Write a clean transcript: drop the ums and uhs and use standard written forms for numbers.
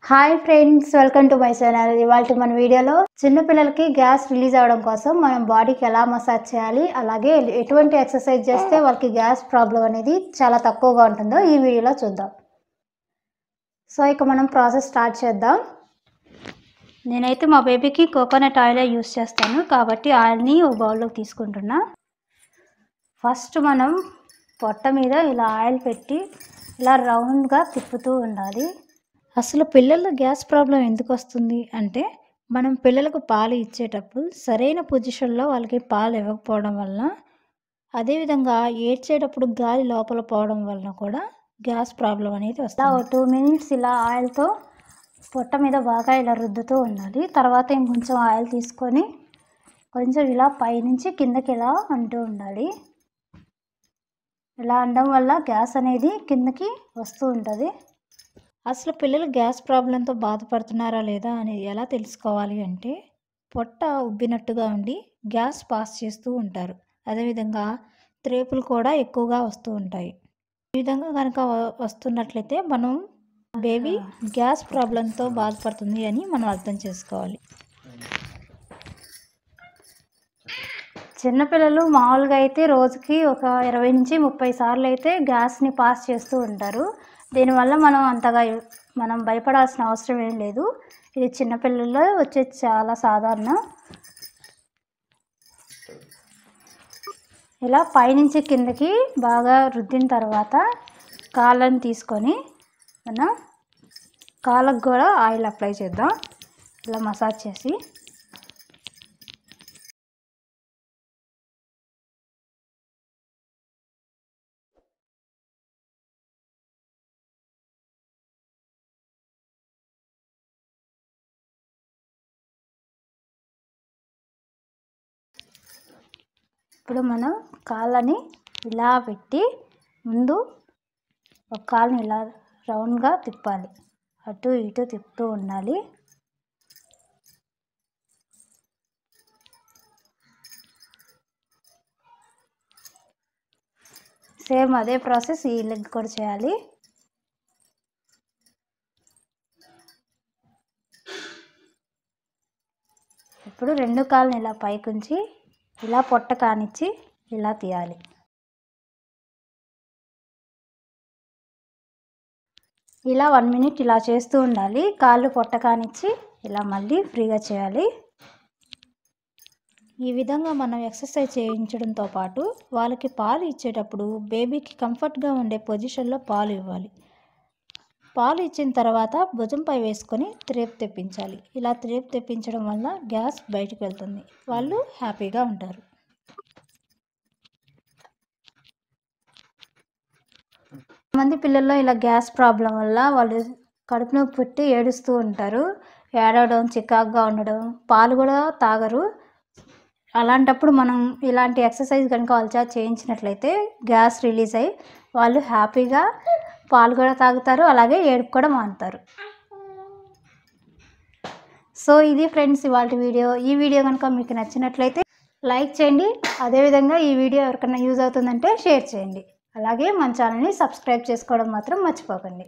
Hi friends, welcome to my channel. ఇవాళ మన వీడియోలో చిన్న పిల్లలకి గ్యాస్ రిలీజ్ అవ్వడం కోసం మనం బాడీకి ఎలా మసాజ్ చేయాలి, అలాగే ఎటువంటి ఎక్సర్సైజ్ చేస్తే వాళ్ళకి గ్యాస్ ప్రాబ్లం అనేది చాలా తక్కువగా ఉంటుందో ఈ వీడియోలో చూద్దాం. సో ఇక మనం ప్రాసెస్ స్టార్ట్ చేద్దాం. నేనైతే మా బేబీకి కోకోనట్ ఆయిల్ యూస్ చేస్తాను కాబట్టి ఆయిల్ని ఒక బౌల్లోకి తీసుకుంటున్నా. ఫస్ట్ మనం పొట్ట మీద ఇలా ఆయిల్ పెట్టి ఇలా రౌండ్గా తిప్పుతూ ఉండాలి. అసలు పిల్లల గ్యాస్ ప్రాబ్లం ఎందుకు వస్తుంది అంటే, మనం పిల్లలకు పాలు ఇచ్చేటప్పుడు సరైన పొజిషన్లో వాళ్ళకి పాలు ఇవ్వకపోవడం వల్ల, అదేవిధంగా ఏడ్చేటప్పుడు గాలి లోపల పోవడం వలన కూడా గ్యాస్ ప్రాబ్లం అనేది వస్తుంది. 2 మినిట్స్ ఇలా ఆయిల్తో పొట్ట మీద బాగా ఇలా రుద్దుతూ ఉండాలి. తర్వాత ఇంకొంచెం ఆయిల్ తీసుకొని కొంచెం ఇలా పైనుంచి కిందకి ఇలా అంటూ ఉండాలి. ఇలా అనడం వల్ల గ్యాస్ అనేది కిందకి వస్తూ ఉంటుంది. అసలు పిల్లలు గ్యాస్ ప్రాబ్లంతో బాధపడుతున్నారా లేదా అనేది ఎలా తెలుసుకోవాలి అంటే, పొట్ట ఉబ్బినట్టుగా ఉండి గ్యాస్ పాస్ చేస్తూ ఉంటారు. అదేవిధంగా త్రేపులు కూడా ఎక్కువగా వస్తూ ఉంటాయి. ఈ విధంగా కనుక వస్తున్నట్లయితే మనం బేబీ గ్యాస్ ప్రాబ్లంతో బాధపడుతుంది అని మనం అర్థం చేసుకోవాలి. చిన్నపిల్లలు మామూలుగా అయితే రోజుకి ఒక 20 నుంచి 30 సార్లు అయితే గ్యాస్ని పాస్ చేస్తూ ఉంటారు. దీనివల్ల మనం భయపడాల్సిన అవసరం ఏం లేదు. ఇది చిన్నపిల్లల్లో వచ్చే చాలా సాధారణం. ఇలా పైనుంచి కిందకి బాగా రుద్దిన తర్వాత కాళ్ళని తీసుకొని మనం కాళ్ళకు కూడా ఆయిల్ అప్లై చేద్దాం. ఇలా మసాజ్ చేసి ఇప్పుడు మనం కాళ్ళని ఇలా పెట్టి ముందు ఒక కాళ్ళని ఇలా రౌండ్గా తిప్పాలి. అటు ఇటు తిప్పుతూ ఉండాలి. సేమ్ అదే ప్రాసెస్ ఈ లెగ్ కూడా చేయాలి. ఇప్పుడు 2 కాళ్ళని ఇలా పైకుంచి ఇలా పొట్ట కానిచ్చి ఇలా తీయాలి. ఇలా 1 మినిట్ ఇలా చేస్తూ ఉండాలి. కాళ్ళు పొట్ట కానిచ్చి ఇలా మళ్ళీ ఫ్రీగా చేయాలి. ఈ విధంగా మనం ఎక్సర్సైజ్ చేయించడంతో పాటు వాళ్ళకి పాలు ఇచ్చేటప్పుడు బేబీకి కంఫర్ట్గా ఉండే పొజిషన్లో పాలు ఇవ్వాలి. పాలు ఇచ్చిన తర్వాత భుజంపై వేసుకొని త్రేపు తెప్పించాలి. ఇలా త్రేపు తెప్పించడం వల్ల గ్యాస్ బయటకు వెళ్తుంది. వాళ్ళు హ్యాపీగా ఉంటారు. మంది పిల్లల్లో ఇలా గ్యాస్ ప్రాబ్లం వల్ల వాళ్ళు కడుపు నొప్పి పుట్టి ఏడుస్తూ ఉంటారు. ఏడవడం, చికాకుగా ఉండడం, పాలు కూడా తాగరు. అలాంటప్పుడు మనం ఇలాంటి ఎక్సర్సైజ్ కనుక వాళ్ళ చేత చేయించినట్లయితే గ్యాస్ రిలీజ్ అయ్యి వాళ్ళు హ్యాపీగా పాలు కూడా తాగుతారు, అలాగే ఏడుపు కూడా మానుతారు. సో ఇది ఫ్రెండ్స్ ఇవాళ వీడియో. ఈ వీడియో కనుక మీకు నచ్చినట్లయితే లైక్ చేయండి. అదేవిధంగా ఈ వీడియో ఎవరికైనా యూజ్ అవుతుందంటే షేర్ చేయండి. అలాగే మన ఛానల్ని సబ్స్క్రైబ్ చేసుకోవడం మాత్రం మర్చిపోకండి.